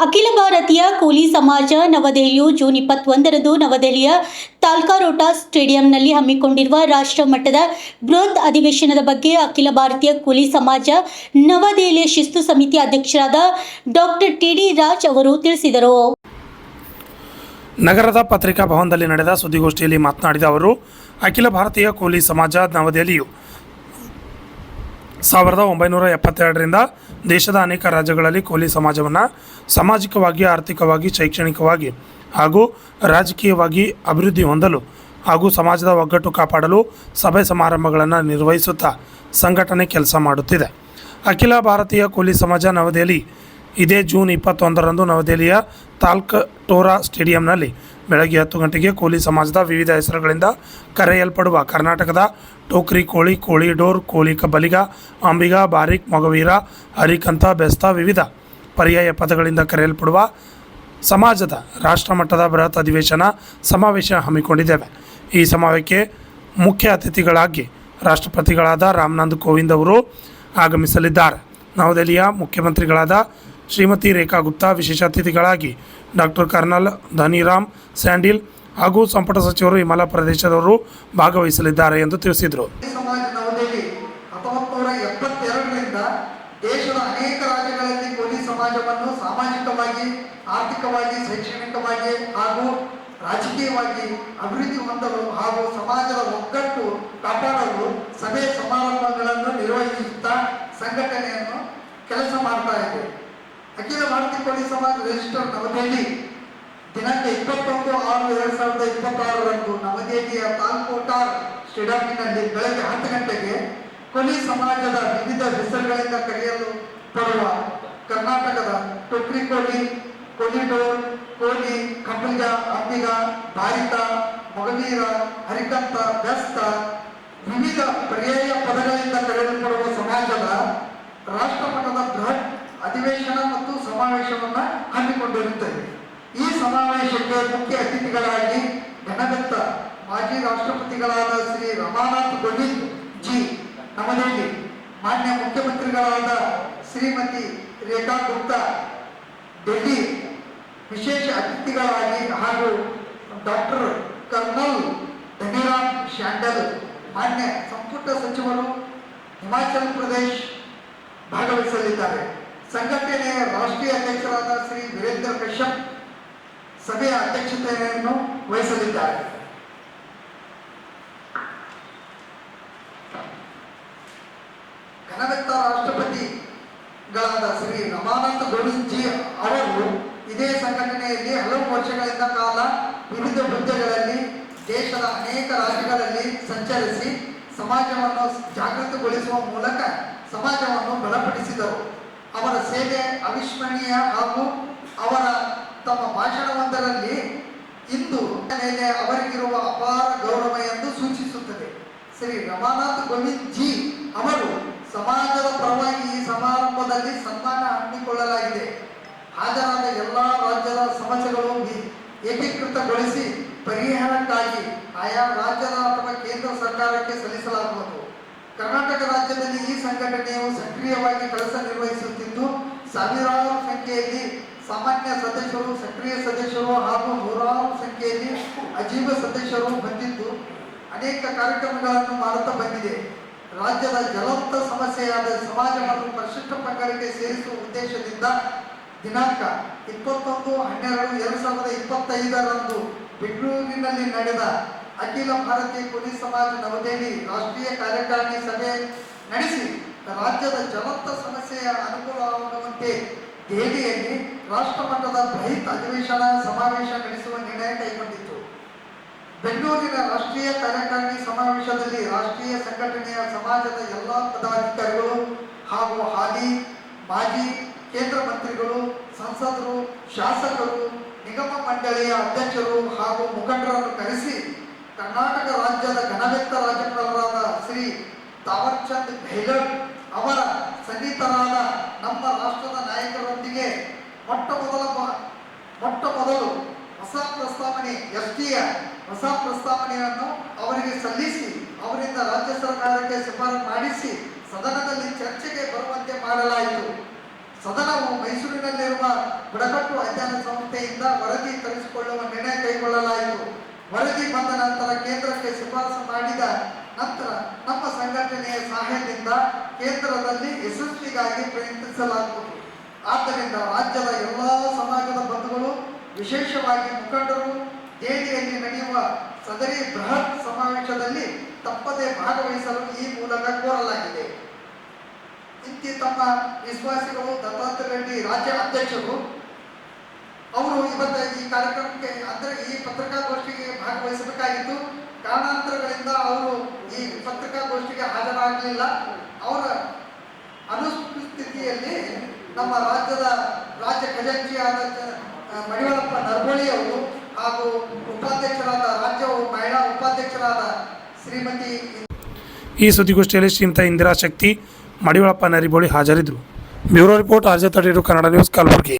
ಅಖಿಲ ಭಾರತೀಯ ಕೂಲಿ ಸಮಾಜ ನವದೆಹಲಿಯು ಜೂನ್ 21ರಂದು ನವದೆಹಲಿಯ ತಾಲ್ಕಾರೋಟಾ ಸ್ಟೇಡಿಯಂನಲ್ಲಿ ಹಮ್ಮಿಕೊಂಡಿರುವ ರಾಷ್ಟ್ರ ಮಟ್ಟದ ಬೃಹತ್ ಅಧಿವೇಶನದ ಬಗ್ಗೆ ಅಖಿಲ ಭಾರತೀಯ ಕೂಲಿ ಸಮಾಜ ನವದೆಹಲಿಯ ಶಿಸ್ತು ಸಮಿತಿ ಅಧ್ಯಕ್ಷರಾದ ಡಾಕ್ಟರ್ ಟಿ.ಡಿ. ರಾಜ್ ಅವರು ತಿಳಿಸಿದರು. ನಗರದ ಪತ್ರಿಕಾ ಭವನದಲ್ಲಿ ನಡೆದ ಸುದ್ದಿಗೋಷ್ಠಿಯಲ್ಲಿ ಮಾತನಾಡಿದ ಅವರು, ಅಖಿಲ ಭಾರತೀಯ ಕೂಲಿ ಸಮಾಜ ನವದೆಹಲಿಯು 1972ರಿಂದ ದೇಶದ ಅನೇಕ ರಾಜ್ಯಗಳಲ್ಲಿ ಕೂಲಿ ಸಮಾಜವನ್ನು ಸಾಮಾಜಿಕವಾಗಿ, ಆರ್ಥಿಕವಾಗಿ, ಶೈಕ್ಷಣಿಕವಾಗಿ ಹಾಗೂ ರಾಜಕೀಯವಾಗಿ ಅಭಿವೃದ್ಧಿ ಹೊಂದಲು ಹಾಗೂ ಸಮಾಜದ ಒಗ್ಗಟ್ಟು ಕಾಪಾಡಲು ಸಭೆ ಸಮಾರಂಭಗಳನ್ನು ನಿರ್ವಹಿಸುತ್ತಾ ಸಂಘಟನೆ ಕೆಲಸ ಮಾಡುತ್ತಿದೆ. ಅಖಿಲ ಭಾರತೀಯ ಕೂಲಿ ಸಮಾಜ ನವದೆಹಲಿ ಇದೇ ಜೂನ್ 21ರಂದು ನವದೆಹಲಿಯ ತಾಲ್ಕಟೋರಾ ಸ್ಟೇಡಿಯಂನಲ್ಲಿ ಬೆಳಗ್ಗೆ 10 ಗಂಟೆಗೆ ಕೂಲಿ ಸಮಾಜದ ವಿವಿಧ ಹೆಸರುಗಳಿಂದ ಕರೆಯಲ್ಪಡುವ ಕರ್ನಾಟಕದ ಟೋಕ್ರಿ ಕೋಳಿ, ಕೋಳಿ ಡೋರ್, ಕೋಳಿ ಬಲಿಗ, ಅಂಬಿಗ, ಬಾರಿಕ್, ಮೊಗವೀರ, ಹರಿಕಂತ, ಬೆಸ್ತ ವಿವಿಧ ಪರ್ಯಾಯ ಪದಗಳಿಂದ ಕರೆಯಲ್ಪಡುವ ಸಮಾಜದ ರಾಷ್ಟ್ರಮಟ್ಟದ ಬೃಹತ್ ಅಧಿವೇಶನ ಸಮಾವೇಶ ಹಮ್ಮಿಕೊಂಡಿದ್ದೇವೆ. ಈ ಸಮಾವೇಶಕ್ಕೆ ಮುಖ್ಯ ಅತಿಥಿಗಳಾಗಿ ರಾಷ್ಟ್ರಪತಿಗಳಾದ ರಾಮನಾಥ್ ಕೋವಿಂದ್ ಅವರು ಆಗಮಿಸಲಿದ್ದಾರೆ. ನವದೆಹಲಿಯ ಮುಖ್ಯಮಂತ್ರಿಗಳಾದ ಶ್ರೀಮತಿ ರೇಖಾ ಗುಪ್ತಾ, ವಿಶೇಷ ಅತಿಥಿಗಳಾಗಿ ಡಾಕ್ಟರ್ ಕರ್ನಲ್ ಧನಿರಾಮ್ ಸ್ಯಾಂಡಿಲ್ ಹಾಗೂ ಸಂಪುಟ ಸಚಿವರು ಹಿಮಾಲಯ ಪ್ರದೇಶದವರು ಭಾಗವಹಿಸಲಿದ್ದಾರೆ ಎಂದು ತಿಳಿಸಿದರು. ಸಮಾಜ ನವದೆಹಲಿ 1972ರಿಂದ ದೇಶದ ಅನೇಕ ರಾಜ್ಯಗಳಲ್ಲಿ ಕೂಲಿ ಸಮಾಜವನ್ನು ಸಾಮಾಜಿಕವಾಗಿ, ಆರ್ಥಿಕವಾಗಿ, ಶೈಕ್ಷಣಿಕವಾಗಿ ಹಾಗೂ ರಾಜಕೀಯವಾಗಿ ಅಭಿವೃದ್ಧಿ ಹೊಂದಲು ಹಾಗೂ ಸಮಾಜದ ಒಗ್ಗಟ್ಟು ಕಾಪಾಡಲು ಸಭೆ ಸಮಾರಂಭಗಳನ್ನು ನಿರ್ವಹಿಸುತ್ತಾ ಸಂಘಟನೆಯನ್ನು ಕೆಲಸ ಮಾಡ್ತಾ ಇದೆ. ಅಖಿಲ ಭಾರತೀಯ ಕೂಲಿ ಸಮಾಜ ರಿಜಿಸ್ಟರ್ ನವದೆಹಲಿ ದಿನಾಂಕ 21/6/2026ರಂದು ನವದೆಹಲಿಯ ತಾಲ್ಕೋಟಾರ್ ಸ್ಟೇಡಿಯಂನಲ್ಲಿ ಬೆಳಗ್ಗೆ 10 ಗಂಟೆಗೆ ಕೂಲಿ ಸಮಾಜದ ವಿವಿಧ ಹೆಸರುಗಳಿಂದ ಕರೆಯಲು ಪಡುವ ಕರ್ನಾಟಕದ ಟೋಕ್ರಿ ಕೋಳಿ, ಕೋಳಿ ಡೋರ್, ಕೋಳಿ, ಕಬ್ಬಲಿಗ, ಅಂಬಿಗ, ಬಾರಿತ, ಮೊಗವೀರ, ಹರಿಕಂತ, ಬೆಸ್ತ ವಿವಿಧ ಪರ್ಯಾಯ ಪದಗಳಿಂದ ಕರೆಯಲ್ಪಡುವ ಸಮಾಜದ ರಾಷ್ಟ್ರಮಟ್ಟದ ಬೃಹತ್ ಅಧಿವೇಶನ ಮತ್ತು ಸಮಾವೇಶವನ್ನು ಹಮ್ಮಿಕೊಂಡಿರುತ್ತದೆ. ಈ ಸಮಾವೇಶಕ್ಕೆ ಮುಖ್ಯ ಅತಿಥಿಗಳಾಗಿ ಘನವೆತ್ತ ಮಾಜಿ ರಾಷ್ಟ್ರಪತಿಗಳಾದ ಶ್ರೀ ರಾಮನಾಥ್ ಕೋವಿಂದ್ ಜಿ ನವದೆಹಲಿ, ಮಾನ್ಯ ಮುಖ್ಯಮಂತ್ರಿಗಳಾದ ಶ್ರೀಮತಿ ರೇಖಾ ಗುಪ್ತಾ ಡೆಲ್ಲಿ ವಿಶೇಷ ಅತಿಥಿಗಳಾಗಿ ಹಾಗೂ ಡಾಕ್ಟರ್ ಕರ್ನಲ್ ಧನಿರಾಮ್ ಸ್ಯಾಂಡಲ್ ಮಾನ್ಯ ಸಂಪುಟ ಸಚಿವರು ಹಿಮಾಚಲ ಪ್ರದೇಶ ಭಾಗವಹಿಸಲಿದ್ದಾರೆ. ಸಂಘಟನೆಯ ರಾಷ್ಟ್ರೀಯ ಅಧ್ಯಕ್ಷರಾದ ಶ್ರೀ ವೀರೇಂದ್ರ ಕಶ್ಯಪ್ ಸಭೆಯ ಅಧ್ಯಕ್ಷತೆಯನ್ನು ವಹಿಸಲಿದ್ದಾರೆ. ಘನವೆತ್ತ ರಾಷ್ಟ್ರಪತಿಗಳಾದ ಶ್ರೀ ರಾಮನಾಥ್ ಕೋವಿಂದ್ ಜಿ ಅವರು ಇದೇ ಸಂಘಟನೆಯಲ್ಲಿ ಹಲವು ವರ್ಷಗಳಿಂದ ಕಾಲ ವಿವಿಧ ಹುದ್ದೆಗಳಲ್ಲಿ ದೇಶದ ಅನೇಕ ರಾಜ್ಯಗಳಲ್ಲಿ ಸಂಚರಿಸಿ ಸಮಾಜವನ್ನು ಜಾಗೃತಗೊಳಿಸುವ ಮೂಲಕ ಸಮಾಜವನ್ನು ಬಲಪಡಿಸಿದರು. ಅವರ ಸೇವೆ ಅವಿಸ್ಮರಣೀಯ ಹಾಗೂ ಅವರ ತಮ್ಮ ಭಾಷಣವೊಂದರಲ್ಲಿ ಇಂದು ಮೇಲೆ ಅವರಿಗಿರುವ ಅಪಾರ ಗೌರವ ಎಂದು ಸೂಚಿಸುತ್ತದೆ. ಶ್ರೀ ರಾಮನಾಥ್ ಕೋವಿಂದ್ ಜಿ ಅವರು ಸಮಾಜದ ಪರವಾಗಿ ಈ ಸಮಾರಂಭದಲ್ಲಿ ಸನ್ಮಾನ ಹಮ್ಮಿಕೊಳ್ಳಲಾಗಿದೆ. ಹಾಜರಾದ ಎಲ್ಲ ರಾಜ್ಯದ ಸಮಸ್ಯೆಗಳು ಏಕೀಕೃತಗೊಳಿಸಿ ಪರಿಹಾರಕ್ಕಾಗಿ ಆಯಾ ರಾಜ್ಯದ ಅಥವಾ ಕೇಂದ್ರ ಸರ್ಕಾರಕ್ಕೆ ಸಲ್ಲಿಸಲಾಗುವುದು. ಕರ್ನಾಟಕ ರಾಜ್ಯದಲ್ಲಿ ಈ ಸಂಘಟನೆಯು ಸಕ್ರಿಯವಾಗಿ ಕೆಲಸ ನಿರ್ವಹಿಸುತ್ತಿದ್ದು, ಸಾವಿರಾರು ಸಂಖ್ಯೆಯಲ್ಲಿ ಸಾಮಾನ್ಯ ಸದಸ್ಯರು, ಸಕ್ರಿಯ ಸದಸ್ಯರು ಹಾಗೂ ನೂರಾರು ಸಂಖ್ಯೆಯಲ್ಲಿ ಅಜೀವ ಸದಸ್ಯರು ಬಂದಿದ್ದು ಅನೇಕ ಕಾರ್ಯಕ್ರಮಗಳನ್ನು ಮಾಡುತ್ತಾ ಬಂದಿದೆ. ರಾಜ್ಯದ ಜ್ವಲಂತ ಸಮಸ್ಯೆಯಾದ ಸಮಾಜವನ್ನು ಪರಿಶಿಷ್ಟ ಪಂಗಡಕ್ಕೆ ಸೇರಿಸುವ ಉದ್ದೇಶದಿಂದ ದಿನಾಂಕ 21/12/2025ರಂದು ಬೆಂಗಳೂರಿನಲ್ಲಿ ನಡೆದ ಅಖಿಲ ಭಾರತೀಯ ಕೂಲಿ ಸಮಾಜ ನವದೆಹಲಿ ರಾಷ್ಟ್ರೀಯ ಕಾರ್ಯಕಾರಿಣಿ ಸಭೆ ನಡೆಸಿ ರಾಜ್ಯದ ಜ್ವಲಂತ ಸಮಸ್ಯೆಯ ಅನುಕೂಲವಾಗುವಂತೆ ದೆಹಲಿಯಲ್ಲಿ ರಾಷ್ಟ್ರಮಟ್ಟದ ಬೃಹತ್ ಅಧಿವೇಶನ ಸಮಾವೇಶ ನಡೆಸುವ ನಿರ್ಣಯ ಕೈಗೊಂಡಿತು. ಬೆಂಗಳೂರಿನ ರಾಷ್ಟ್ರೀಯ ಕಾರ್ಯಕಾರಿಣಿ ಸಮಾವೇಶದಲ್ಲಿ ರಾಷ್ಟ್ರೀಯ ಸಂಘಟನೆಯ ಸಮಾಜದ ಎಲ್ಲ ಪದಾಧಿಕಾರಿಗಳು ಹಾಗೂ ಹಾಲಿ ಮಾಜಿ ಕೇಂದ್ರ ಮಂತ್ರಿಗಳು, ಸಂಸದರು, ಶಾಸಕರು, ನಿಗಮ ಮಂಡಳಿಯ ಅಧ್ಯಕ್ಷರು ಹಾಗೂ ಮುಖಂಡರನ್ನು ಕರೆಸಿ ಕರ್ನಾಟಕ ರಾಜ್ಯದ ಘನವೆತ್ತ ರಾಜ್ಯಪಾಲರಾದ ಶ್ರೀ ತಾವರ್ಚಂದ್ ಗೆಹ್ಲೋಟ್ ಅವರ ಸನ್ನಿಹಿತರಾದ ನಮ್ಮ ರಾಷ್ಟ್ರದ ನಾಯಕರೊಂದಿಗೆ ಮೊಟ್ಟ ಮೊದಲು ಹೊಸ ಪ್ರಸ್ತಾವನೆ ಎಸ್ಟಿಯ ಹೊಸ ಪ್ರಸ್ತಾವನೆಯನ್ನು ಅವರಿಗೆ ಸಲ್ಲಿಸಿ ಅವರಿಂದ ರಾಜ್ಯ ಸರ್ಕಾರಕ್ಕೆ ಶಿಫಾರಸು ಮಾಡಿಸಿ ಸದನದಲ್ಲಿ ಚರ್ಚೆಗೆ ಬರುವಂತೆ ಮಾಡಲಾಯಿತು. ಸದನವು ಮೈಸೂರಿನಲ್ಲಿರುವ ಬುಡಕಟ್ಟು ಅಧ್ಯಯನ ಸಂಸ್ಥೆಯಿಂದ ವರದಿ ತರಿಸಿಕೊಳ್ಳುವ ನಿರ್ಣಯ ಕೈಗೊಳ್ಳಲಾಯಿತು. ವರದಿ ಬಂದ ನಂತರ ಕೇಂದ್ರಕ್ಕೆ ಶಿಫಾರಸು ಮಾಡಿದ ನಂತರ ನಮ್ಮ ಸಂಘಟನೆಯ ಸಹಾಯದಿಂದ ಕೇಂದ್ರದಲ್ಲಿ ಯಶಸ್ವಿಗಾಗಿ ಪ್ರಯತ್ನಿಸಲಾಗುವುದು. ಆದ್ದರಿಂದ ರಾಜ್ಯದ ಎಲ್ಲ ಸಮಾಜದ ಬಂಧುಗಳು, ವಿಶೇಷವಾಗಿ ಮುಖಂಡರು ದೆಹಲಿಯಲ್ಲಿ ನಡೆಯುವ ಸದರಿ ಬೃಹತ್ ಸಮಾವೇಶದಲ್ಲಿ ತಪ್ಪದೆ ಭಾಗವಹಿಸಲು ಈ ಮೂಲಕ ಕೋರಲಾಗಿದೆ. ಇಂತಿ ತಮ್ಮ ವಿಶ್ವಾಸಿಗಳು ದತ್ತಾತ್ರೇಯ ರೆಡ್ಡಿ ರಾಜ್ಯ ಅಧ್ಯಕ್ಷರು ಅವರು ಇವತ್ತು ಈ ಕಾರ್ಯಕ್ರಮಕ್ಕೆ ಅಂದರೆ ಈ ಪತ್ರಿಕಾಗೋಷ್ಠಿಗೆ ಭಾಗವಹಿಸಬೇಕಾಗಿತ್ತು. ಕಾರಣಾಂತರಗಳಿಂದ ಅವರು ಈ ಪತ್ರಿಕಾಗೋಷ್ಠಿಗೆ ಹಾಜರಾಗಲಿಲ್ಲ. ಅವರ ಅನುಪಸ್ಥಿತಿಯಲ್ಲಿ ನಮ್ಮ ರಾಜ್ಯ ಖಜಾಂಚಿಯಾದ ಮಡಿವಾಳಪ್ಪ ನರಬೋಳಿ ಅವರು ಹಾಗೂ ಉಪಾಧ್ಯಕ್ಷರಾದ ಮಹಿಳಾ ಉಪಾಧ್ಯಕ್ಷರಾದ ಶ್ರೀಮತಿ ಈ ಸುದ್ದಿಗೋಷ್ಠಿಯಲ್ಲಿ ಶ್ರೀಮತಿ ಇಂದಿರಾ ಶಕ್ತಿ, ಮಡಿವಾಳಪ್ಪ ನರಿಬೋಳಿ ಹಾಜರಿದ್ದರು. Bureau report RJ32 Kannada news, Kalaburagi.